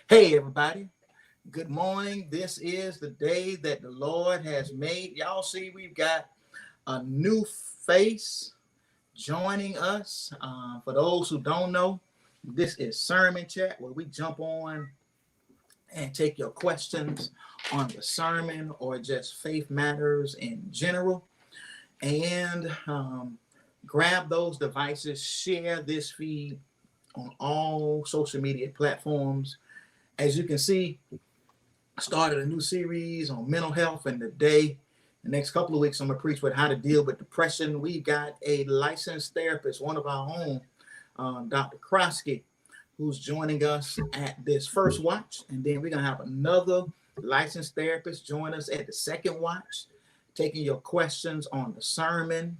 Hey, everybody. Good morning. This is the day that the Lord has made. Y'all see, we've got a new face joining us. For those who don't know, this is Sermon Chat, where we jump on and take your questions on the sermon or just faith matters in general. And grab those devices, share this feed on all social media platforms. As you can see, started a new series on mental health, and today, the next couple of weeks, I'm gonna preach with how to deal with depression. We got a licensed therapist, one of our own, Dr. Croskey, who's joining us at this first watch, and then we're gonna have another licensed therapist join us at the second watch, taking your questions on the sermon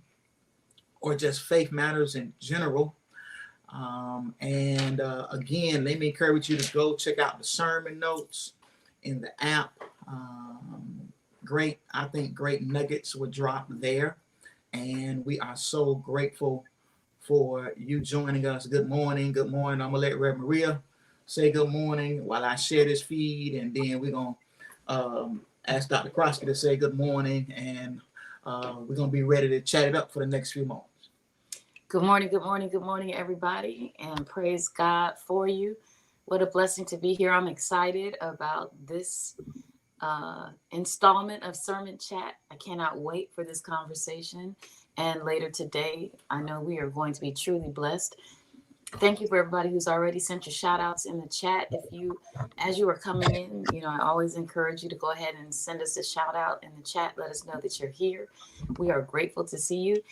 or just faith matters in general. Again, let me encourage you to go check out the sermon notes in the app. I think great nuggets were dropped there. And we are so grateful for you joining us. Good morning. Good morning. I'm going to let Rev Maria say good morning while I share this feed. And then we're going to ask Dr. Croskey to say good morning. And we're going to be ready to chat it up for the next few moments. Good morning, good morning, good morning, everybody, and praise God for you. What a blessing to be here. I'm excited about this installment of Sermon Chat. I cannot wait for this conversation. And later today, I know we are going to be truly blessed. Thank you for everybody who's already sent your shout outs in the chat. As you are coming in, I always encourage you to go ahead and send us a shout out in the chat. Let us know that you're here. We are grateful to see you.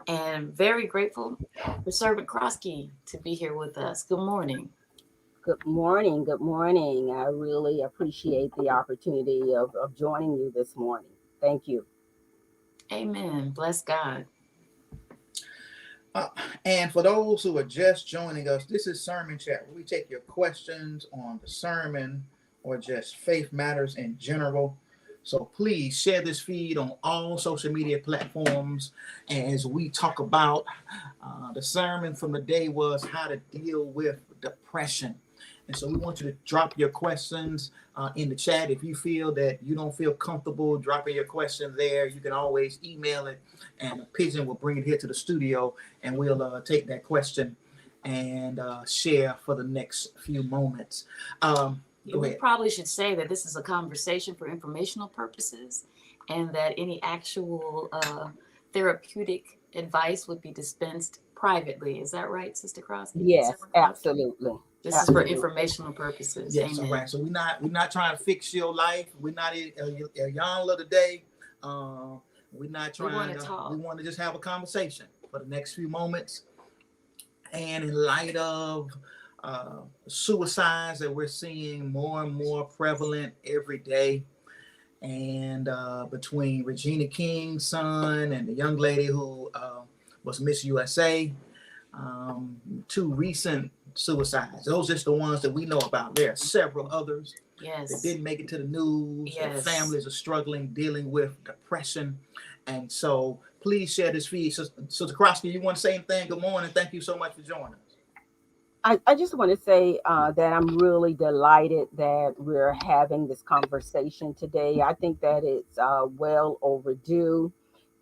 And very grateful for Servant Croskey to be here with us. Good morning. Good morning. Good morning. I really appreciate the opportunity of joining you this morning. Thank you. Amen. Bless God. And for those who are just joining us, this is Sermon Chat, where we take your questions on the sermon or just faith matters in general. So please share this feed on all social media platforms as we talk about the sermon from the day was how to deal with depression. And so we want you to drop your questions in the chat. If you feel that you don't feel comfortable dropping your question there, you can always email it, and a pigeon will bring it here to the studio, and we'll take that question and share for the next few moments. We probably should say that this is a conversation for informational purposes, and that any actual therapeutic advice would be dispensed privately. Is that right, Sister Croskey? Yes, absolutely. This is for informational purposes. Yes, all right. So we're not trying to fix your life. We're not a Yanla today. We're not trying. We want to just have a conversation for the next few moments. And in light of suicides that we're seeing more and more prevalent every day, and between Regina King's son and the young lady who was Miss USA, two recent suicides. Those are just the ones that we know about. There are several others that didn't make it to the news. Yes. Families are struggling, dealing with depression. And so please share this feed. Sister Croskey, you want to say anything? Good morning. Thank you so much for joining us. I just want to say that I'm really delighted that we're having this conversation today. I think that it's well overdue.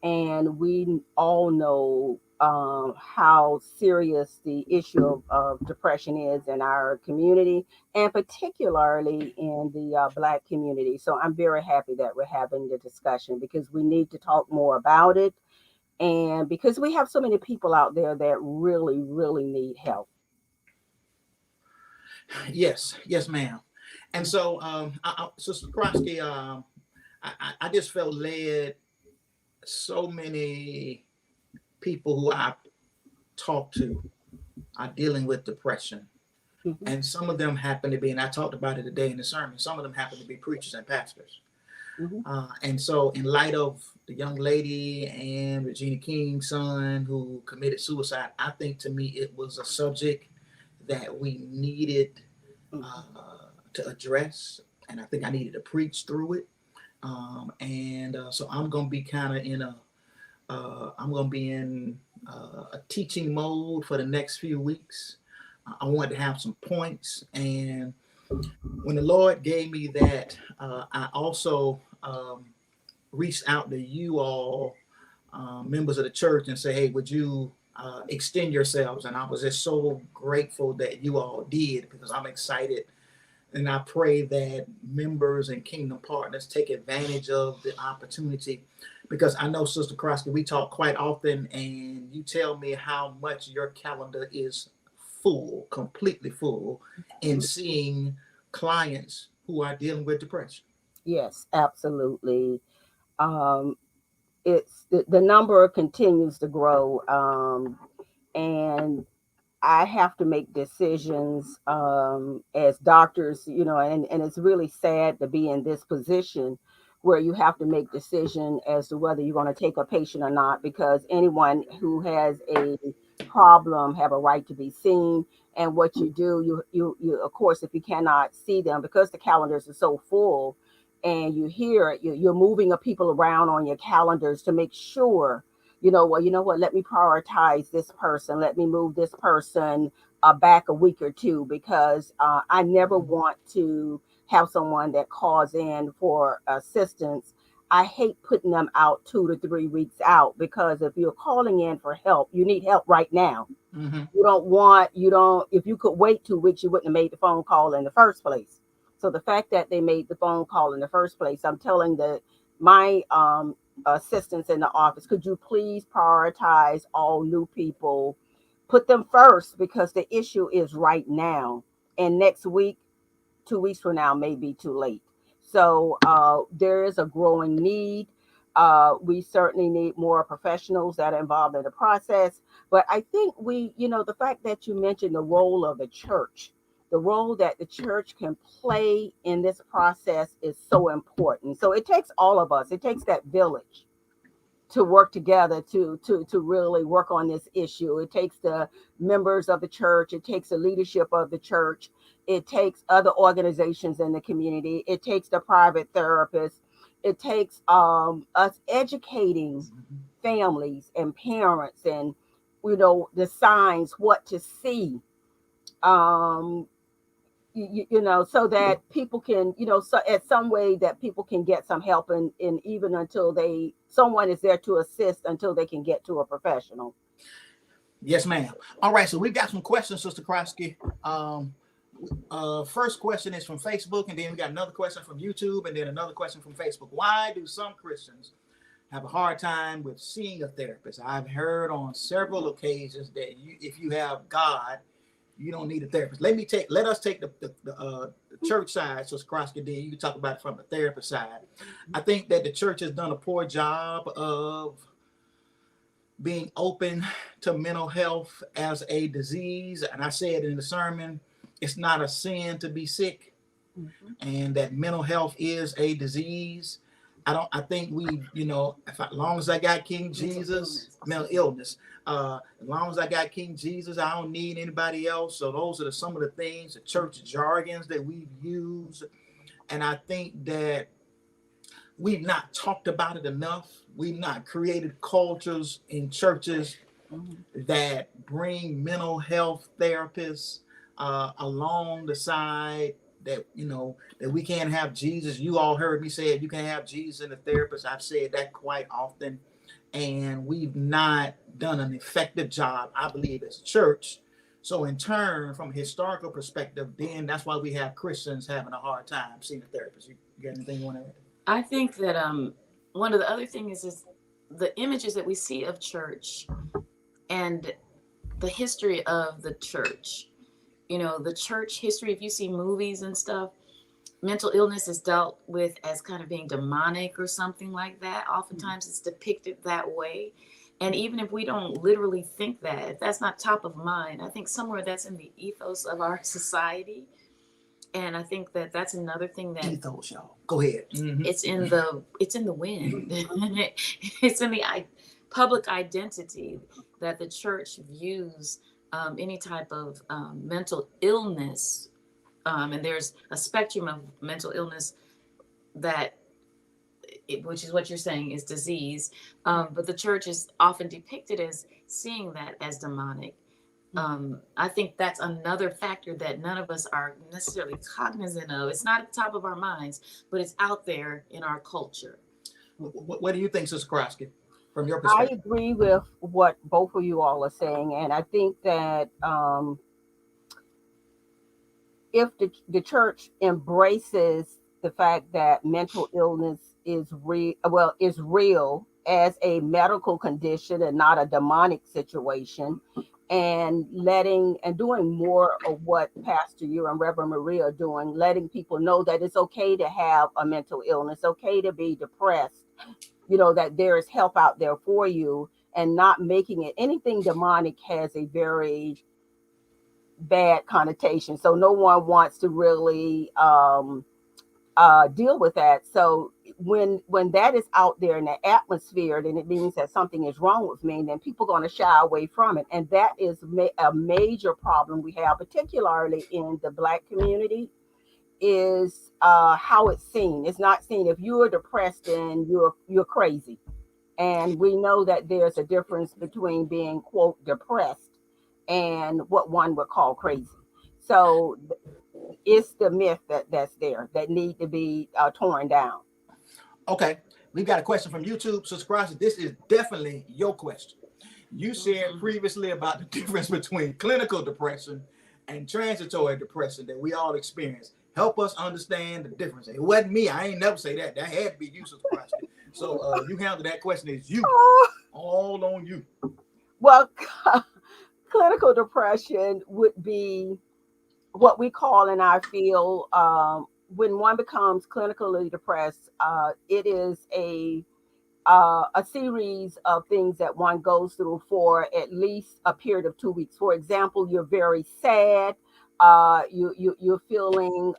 And we all know how serious the issue of depression is in our community, and particularly in the Black community. So I'm very happy that we're having the discussion, because we need to talk more about it, and because we have so many people out there that really, really need help. Yes, ma'am. And so, Sister Croskey, I just felt led. So many people who I talk to are dealing with depression. Mm-hmm. And some of them happen to be, and I talked about it today in the sermon, some of them happen to be preachers and pastors. Mm-hmm. And so in light of the young lady and Regina King's son who committed suicide, I think to me it was a subject that we needed to address. And I think I needed to preach through it. So I'm going to be kind of in a teaching mode for the next few weeks. I wanted to have some points, and when the Lord gave me that, I also reached out to you all, members of the church, and say, hey, would you extend yourselves? And I was just so grateful that you all did, because I'm excited. And I pray that members and kingdom partners take advantage of the opportunity, because I know, Sister Croskey, we talk quite often, and you tell me how much your calendar is full, completely full, in seeing clients who are dealing with depression. Yes, absolutely. Um, it's the number continues to grow, and I have to make decisions as doctors, and it's really sad to be in this position where you have to make decision as to whether you're going to take a patient or not, because anyone who has a problem have a right to be seen. And what you do, you of course, if you cannot see them because the calendars are so full, and you hear it, you're moving people around on your calendars to make sure, well, you know what, let me prioritize this person, let me move this person back a week or two, because I never want to have someone that calls in for assistance. I hate putting them out 2 to 3 weeks out, because if you're calling in for help, you need help right now. Mm-hmm. If you could wait 2 weeks, you wouldn't have made the phone call in the first place. So the fact that they made the phone call in the first place, I'm telling my assistants in the office, could you please prioritize all new people, put them first, because the issue is right now. And next week, 2 weeks from now, may be too late. So there is a growing need. We certainly need more professionals that are involved in the process. But I think the fact that you mentioned the role of the role that the church can play in this process is so important. So it takes all of us, it takes that village to work together to really work on this issue. It takes the members of the church, it takes the leadership of the church, it takes other organizations in the community, it takes the private therapists, it takes us educating families and parents, and the signs, what to see. Um, so that people can, so at some way that people can get some help, and even until someone is there to assist until they can get to a professional. Yes, ma'am. All right, so we've got some questions, Sister Croskey. First question is from Facebook, and then we got another question from YouTube, and then another question from Facebook. Why do some Christians have a hard time with seeing a therapist? I've heard on several occasions that if you have God, you don't need a therapist. Let us take the church side, so Croskey did. You can talk about it from the therapist side. I think that the church has done a poor job of being open to mental health as a disease. And I said in the sermon, it's not a sin to be sick, and that mental health is a disease. I think we, as long as I got King Jesus, mental illness, as long as I got King Jesus, I don't need anybody else. So those are some of the things, the church jargons that we've used. And I think that we've not talked about it enough. We've not created cultures in churches that bring mental health therapists along the side, that that we can't have Jesus. You all heard me say it, you can have Jesus and a therapist. I've said that quite often, and we've not done an effective job, I believe, as a church. So in turn, from a historical perspective, then that's why we have Christians having a hard time seeing a therapist. You got anything you want to add? I think that one of the other things is the images that we see of church and the history of the church. The church history, if you see movies and stuff, mental illness is dealt with as kind of being demonic or something like that. Oftentimes it's depicted that way. And even if we don't literally think that, if that's not top of mind, I think somewhere that's in the ethos of our society. And I think that that's another thing that ethos, y'all. Go ahead. Mm-hmm. It's in the wind. It's in the public identity that the church views any type of mental illness, and there's a spectrum of mental illness which is what you're saying is disease, but the church is often depicted as seeing that as demonic. I think that's another factor that none of us are necessarily cognizant of. It's not at the top of our minds, but it's out there in our culture. What do you think, Sister Croskey, from your I perspective? agree with what both of you all are saying, and I think that if the church embraces the fact that mental illness is real as a medical condition and not a demonic situation, and letting and doing more of what Pastor you and Reverend Maria are doing, letting people know that it's okay to have a mental illness, okay to be depressed, that there is help out there for you, and not making it anything demonic has a very bad connotation. So no one wants to really deal with that. So when that is out there in the atmosphere, then it means that something is wrong with me. And then people are going to shy away from it, and that is a major problem we have, particularly in the Black community. Is how it's seen. It's not seen if you are depressed and you're crazy. And we know that there's a difference between being quote depressed and what one would call crazy. So it's the myth that's there that need to be torn down. Okay, we've got a question from YouTube. Sister Croskey, this is definitely your question. You said previously about the difference between clinical depression and transitory depression that we all experience. Help us understand the difference. It wasn't me. I ain't never say that. That had to be you, Sister Croskey. So you handle that question. It's you. All on you. Well, clinical depression would be what we call in our field, when one becomes clinically depressed, it is a series of things that one goes through for at least a period of 2 weeks. For example, you're very sad. You're feeling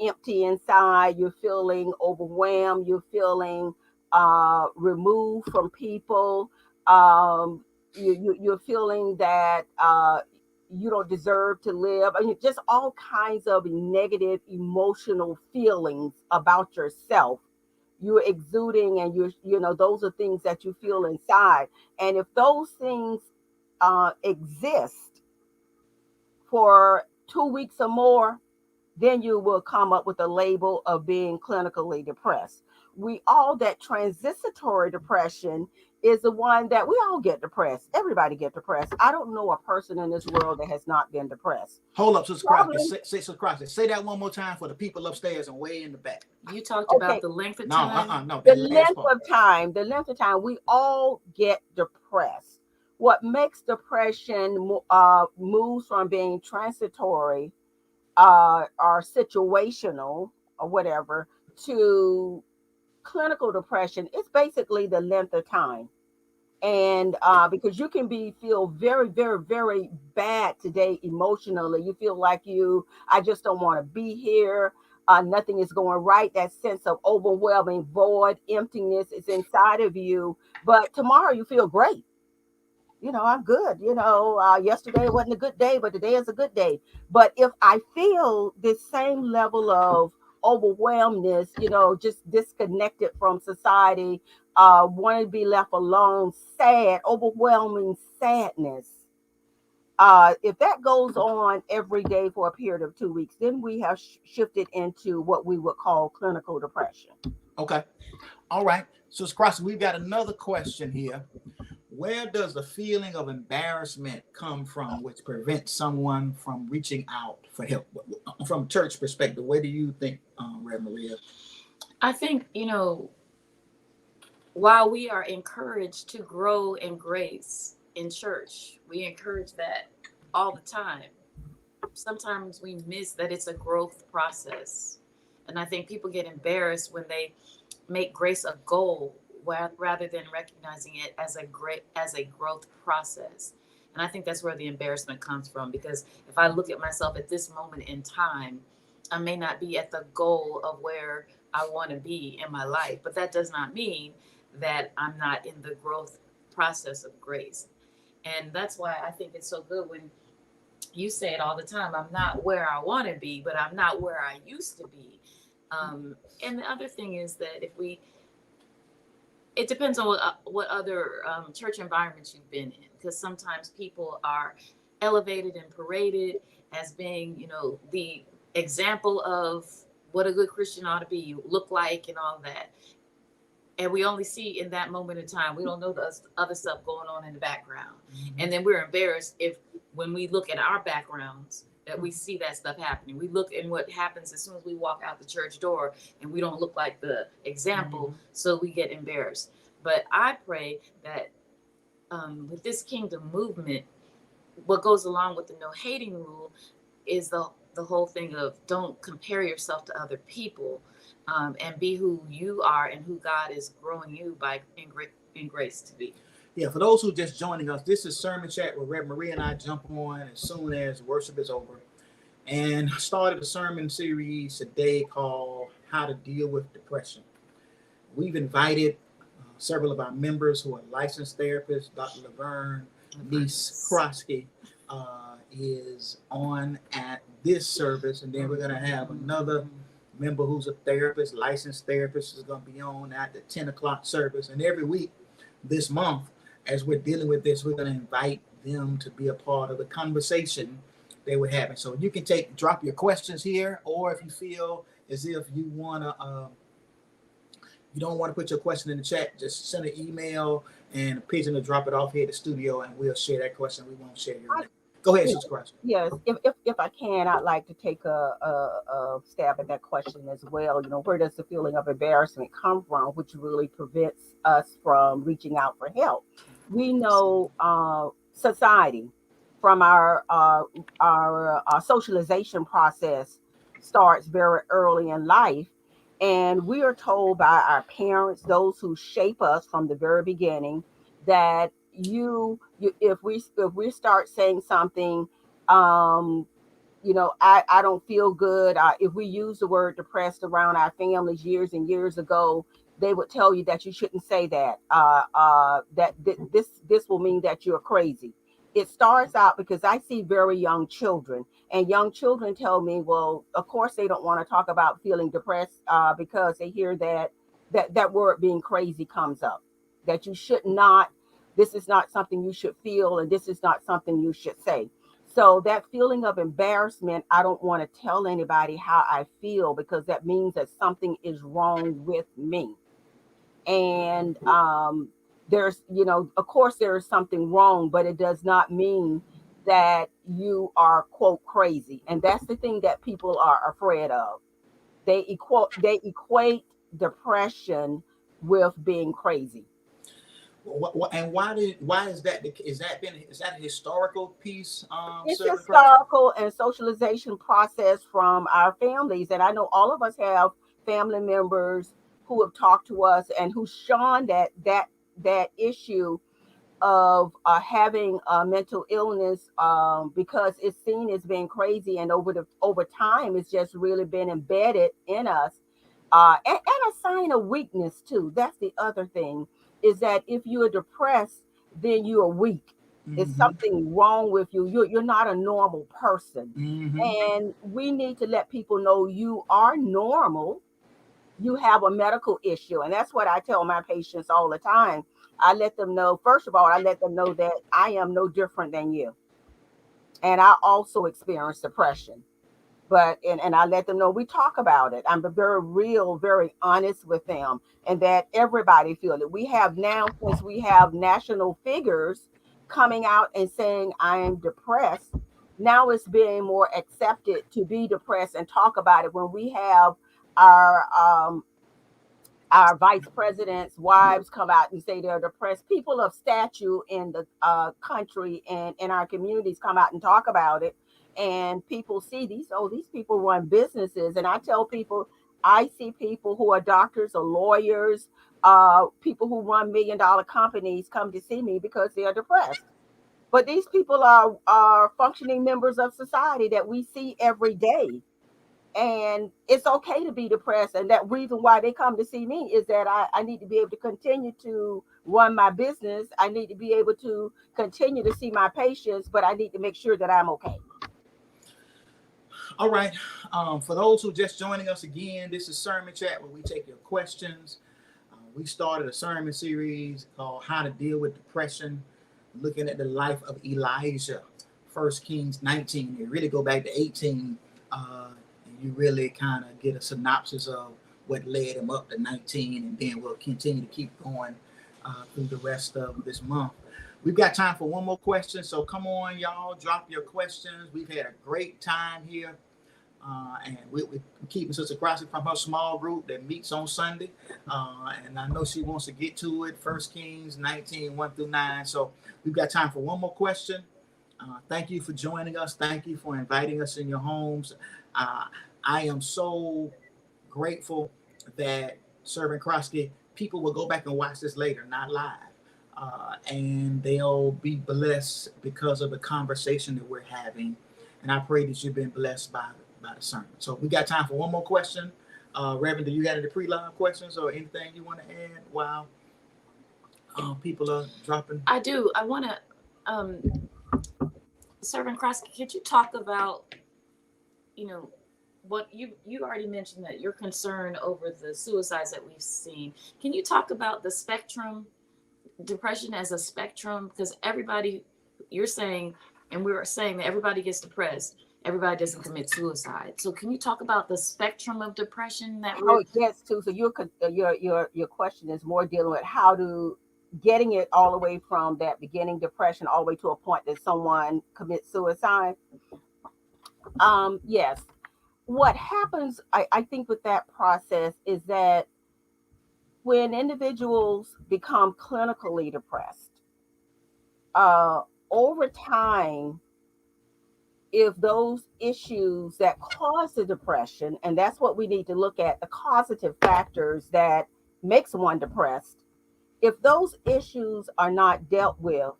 empty inside. You're feeling overwhelmed. You're feeling removed from people. You're feeling that you don't deserve to live. I mean, just all kinds of negative emotional feelings about yourself you're exuding, and those are things that you feel inside. And if those things exist for 2 weeks or more, then you will come up with a label of being clinically depressed. We all that transitory depression is the one that we all get depressed. Everybody get depressed. I don't know a person in this world that has not been depressed. Hold up, Sister Croskey. Probably. Sister Croskey, say that one more time for the people upstairs and way in the back. You talked Okay. about the length of No, time. no, The that last length part. of time, we all get depressed. What makes depression moves from being transitory or situational or whatever to clinical depression, it's basically the length of time. And because you can feel very, very, very bad today emotionally, you feel like I just don't want to be here. Nothing is going right. That sense of overwhelming void, emptiness is inside of you. But tomorrow you feel great. I'm good. Yesterday wasn't a good day, but today is a good day. But if I feel this same level of overwhelmness, just disconnected from society, wanting to be left alone, sad, overwhelming sadness. If that goes on every day for a period of 2 weeks, then we have shifted into what we would call clinical depression. Okay. All right. So, Croskey, we've got another question here. Where does the feeling of embarrassment come from, which prevents someone from reaching out for help? From a church perspective, where do you think, Rev Maria? I think, while we are encouraged to grow in grace in church, we encourage that all the time. Sometimes we miss that it's a growth process. And I think people get embarrassed when they make grace a goal rather than recognizing it as a growth process. And I think that's where the embarrassment comes from, because if I look at myself at this moment in time, I may not be at the goal of where I want to be in my life, but that does not mean that I'm not in the growth process of grace. And that's why I think it's so good when you say it all the time. I'm not where I want to be, but I'm not where I used to be. And the other thing is that it depends on what other church environments you've been in, because sometimes people are elevated and paraded as being, the example of what a good Christian ought to be, look like, and all that. And we only see in that moment in time. We don't know the other stuff going on in the background. Mm-hmm. And then we're embarrassed if, when we look at our backgrounds, that we see that stuff happening. We look at what happens as soon as we walk out the church door and we don't look like the example, mm-hmm. So we get embarrassed. But I pray that with this kingdom movement, what goes along with the no hating rule is the whole thing of don't compare yourself to other people, and be who you are and who God is growing you by in grace to be. Yeah, for those who are just joining us, this is Sermon Chat where Rev Marie and I jump on as soon as worship is over, and started a sermon series today called How to Deal with Depression. We've invited several of our members who are licensed therapists. Dr. Laverne niece Croskey is on at this service, and then we're going to have another member who's a therapist, licensed therapist, is going to be on at the 10 o'clock service. And every week this month, as we're dealing with this, we're going to invite them to be a part of the conversation that we're having. So you can drop your questions here, or if you feel as if you want to, you don't want to put your question in the chat, just send an email and a pigeon to drop it off here at the studio, and we'll share that question. We won't share your name. Go ahead, Sister Cross. Yes, if I can, I'd like to take a stab at that question as well. Where does the feeling of embarrassment come from, which really prevents us from reaching out for help? We know society, from our socialization process, starts very early in life, and we are told by our parents, those who shape us from the very beginning, that if we start saying something, I don't feel good. If we use the word depressed around our families years and years ago, they would tell you that you shouldn't say that. This will mean that you're crazy. It starts out because I see very young children, and young children tell me, well, of course they don't want to talk about feeling depressed because they hear that word being crazy comes up, that you should not. This is not something you should feel, and this is not something you should say. So that feeling of embarrassment, I don't want to tell anybody how I feel, because that means that something is wrong with me. And there's, of course there is something wrong, but it does not mean that you are, quote, crazy. And that's the thing that people are afraid of. They equate depression with being crazy. And why is that? Is that a historical piece? It's historical and socialization process from our families, and I know all of us have family members who have talked to us and who've shown that issue of having a mental illness, because it's seen as being crazy, and over time it's just really been embedded in us, and a sign of weakness too. That's the other thing, is that if you are depressed, then you are weak. Mm-hmm. It's something wrong with you. You're not a normal person. Mm-hmm. And we need to let people know you are normal. You have a medical issue. And that's what I tell my patients all the time. I let them know, first of all, that I am no different than you. And I also experience depression. But I let them know, we talk about it. I'm very real, very honest with them, and that everybody feels it. We have now, since we have national figures coming out and saying I am depressed, now it's being more accepted to be depressed and talk about it. When we have our vice presidents' wives come out and say they're depressed, people of stature in the country and in our communities come out and talk about it. And people see these people run businesses. And I tell people, I see people who are doctors or lawyers, people who run $1 million companies come to see me because they are depressed. But these people are functioning members of society that we see every day. And it's okay to be depressed. And that reason why they come to see me is that I need to be able to continue to run my business. I need to be able to continue to see my patients, but I need to make sure that I'm okay. All right. For those who are just joining us again, this is Sermon Chat, where we take your questions. We started a sermon series called How to Deal with Depression, looking at the life of Elijah First Kings 19. You really go back to 18, and you really kind of get a synopsis of what led him up to 19, and then we'll continue to keep going through the rest of this month. We've got time for one more question, so come on, y'all, drop your questions. We've had a great time here, and we're keeping Sister Croskey from her small group that meets on Sunday, and I know she wants to get to it. First Kings 19, 1 through 9. So we've got time for one more question. Thank you for joining us. Thank you for inviting us in your homes. I am so grateful that Servant Croskey, people will go back and watch this later, not live. And they'll be blessed because of the conversation that we're having. And I pray that you've been blessed by the sermon. So we got time for one more question. Reverend, do you got any pre-live questions or anything you want to add while people are dropping? I do. I want to, Servant Croskey, could you talk about, what you already mentioned that you're concerned over the suicides that we've seen. Can you talk about the spectrum, depression as a spectrum? Because everybody, you're saying, and we were saying that everybody gets depressed. Everybody doesn't commit suicide. So can you talk about the spectrum of depression that we're... Oh, yes, too. So your question is more dealing with how to getting it all the way from that beginning depression all the way to a point that someone commits suicide. Yes. What happens, I think, with that process is that when individuals become clinically depressed, over time, if those issues that cause the depression, and that's what we need to look at, the causative factors that makes one depressed, if those issues are not dealt with,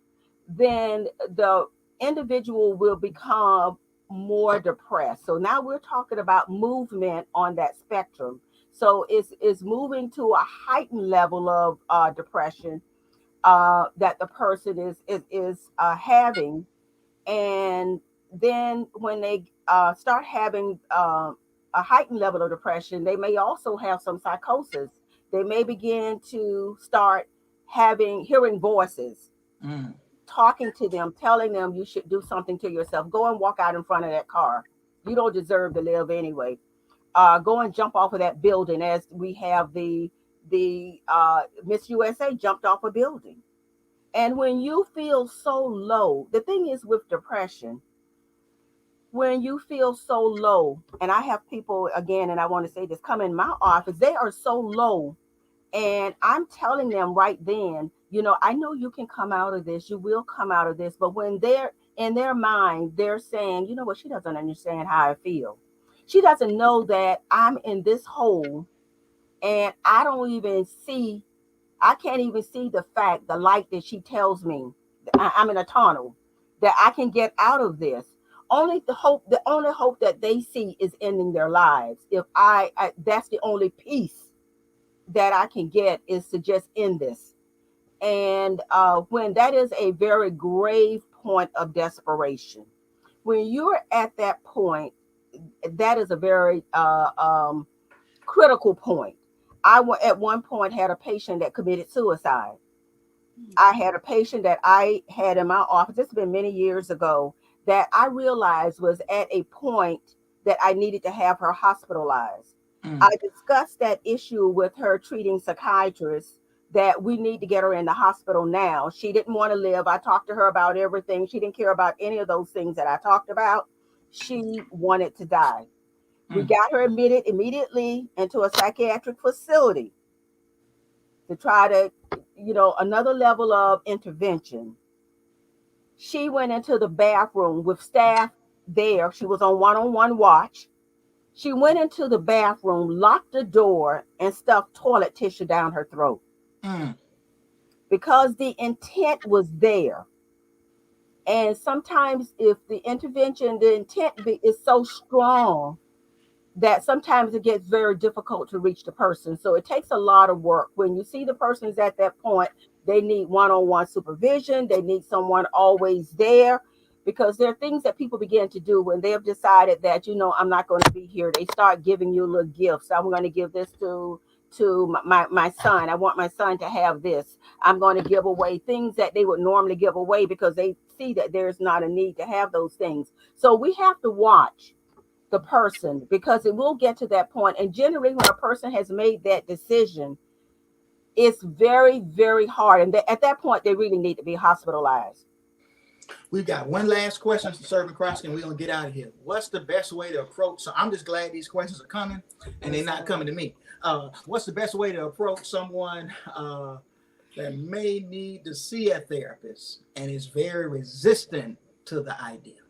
then the individual will become more depressed. So now we're talking about movement on that spectrum. So it's moving to a heightened level of depression that the person is having, and then when they start having a heightened level of depression, they may also have some psychosis. They may begin to start hearing voices. Talking to them, telling them you should do something to yourself. Go and walk out in front of that car. You don't deserve to live anyway. Go and jump off of that building, as we have the Miss USA jumped off a building. And when you feel so low, the thing is with depression, when you feel so low, and I have people, again, and I want to say this, come in my office, they are so low, and I'm telling them right then, I know you can come out of this, you will come out of this. But when they're in their mind, they're saying, what, she doesn't understand how I feel. She doesn't know that I'm in this hole, and I can't even see the light that she tells me. I'm in a tunnel, that I can get out of this. The only hope that they see is ending their lives. If that's the only peace that I can get, is to just end this. And when that is a very grave point of desperation, when you're at that point, that is a very critical point. At one point had a patient that committed suicide. I had a patient that I had in my office, it's been many years ago, that I realized was at a point that I needed to have her hospitalized. I discussed that issue with her treating psychiatrist, that we need to get her in the hospital now. She didn't want to live. I talked to her about everything. She didn't care about any of those things that I talked about. She wanted to die. We got her admitted immediately into a psychiatric facility to try to, another level of intervention. She went into the bathroom with staff there. She was on one-on-one watch. She went into the bathroom, locked the door, and stuffed toilet tissue down her throat. Because the intent was there. And sometimes if the intent is so strong that sometimes it gets very difficult to reach the person. So it takes a lot of work. When you see the person's at that point, they need one-on-one supervision. They need someone always there, because there are things that people begin to do when they have decided that, I'm not going to be here. They start giving you little gifts. I'm going to give this to my son. I want my son to have this. I'm going to give away things that they would normally give away because they see that there's not a need to have those things. So we have to watch the person, because it will get to that point. And generally, when a person has made that decision, it's very, very hard. And at that point, they really need to be hospitalized. We've got one last question to Servant Croskey, and we're going to get out of here. What's the best way to approach? So I'm just glad these questions are coming, and they're not coming to me. What's the best way to approach someone that may need to see a therapist and is very resistant to the idea?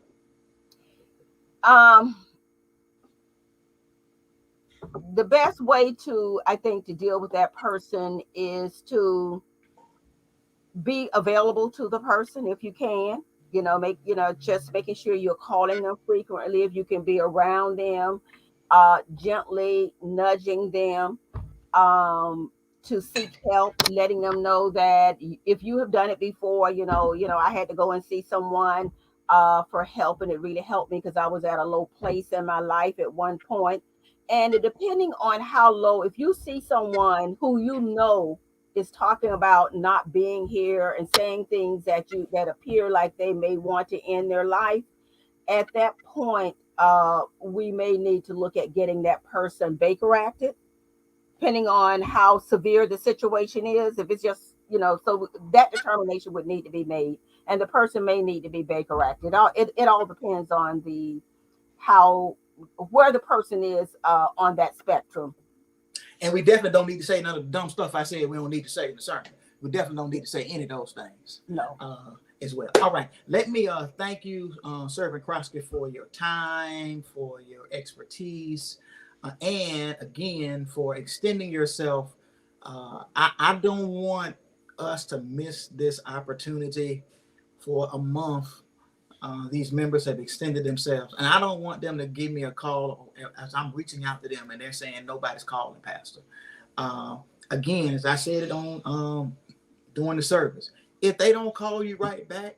The best way to, I think, to deal with that person is to be available to the person if you can. Just making sure you're calling them frequently, if you can be around them, gently nudging them to seek help, letting them know that if you have done it before, I had to go and see someone for help, and it really helped me because I was at a low place in my life at one point. And depending on how low, if you see someone who is talking about not being here and saying things that appear like they may want to end their life, at that point, we may need to look at getting that person Baker acted, depending on how severe the situation is. If it's just, so that determination would need to be made, and the person may need to be Baker acted. It all depends on where the person is on that spectrum. And we definitely don't need to say none of the dumb stuff I said we don't need to say in the sermon. We definitely don't need to say any of those things. No. As well. All right. Let me thank you, Servant Croskey, for your time, for your expertise, and again, for extending yourself. I don't want us to miss this opportunity. For a month, these members have extended themselves, and I don't want them to give me a call as I'm reaching out to them and they're saying nobody's calling, Pastor. Again, as I said it on during the service, if they don't call you right back,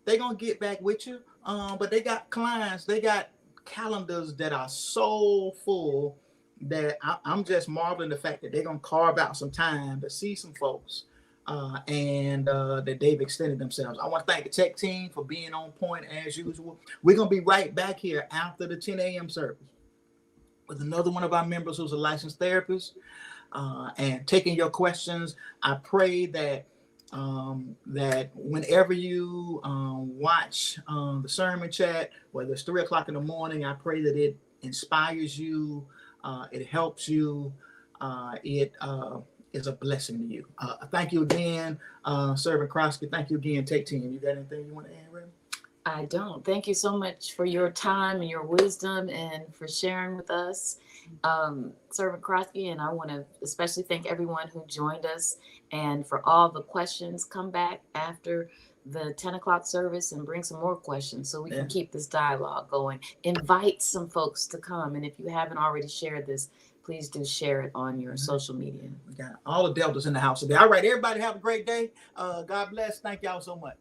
they're gonna get back with you. But they got clients, they got calendars that are so full that I'm just marveling the fact that they're gonna carve out some time to see some folks. And that they've extended themselves. I want to thank the tech team for being on point as usual. We're going to be right back here after the 10 a.m. service with another one of our members who's a licensed therapist and taking your questions. I pray that whenever you watch the sermon chat, whether it's 3 o'clock in the morning, I pray that it inspires you, it helps you, it is a blessing to you. Thank you again, Servant Croskey. Thank you again, Tech Team. You got anything you want to add, Ray? I don't. Thank you so much for your time and your wisdom and for sharing with us, Servant Croskey. And I want to especially thank everyone who joined us and for all the questions. Come back after the 10 o'clock service and bring some more questions so we can keep this dialogue going. Invite some folks to come. And if you haven't already shared this, please do share it on your social media. We got all the Deltas in the house today. All right, everybody have a great day. God bless. Thank y'all so much.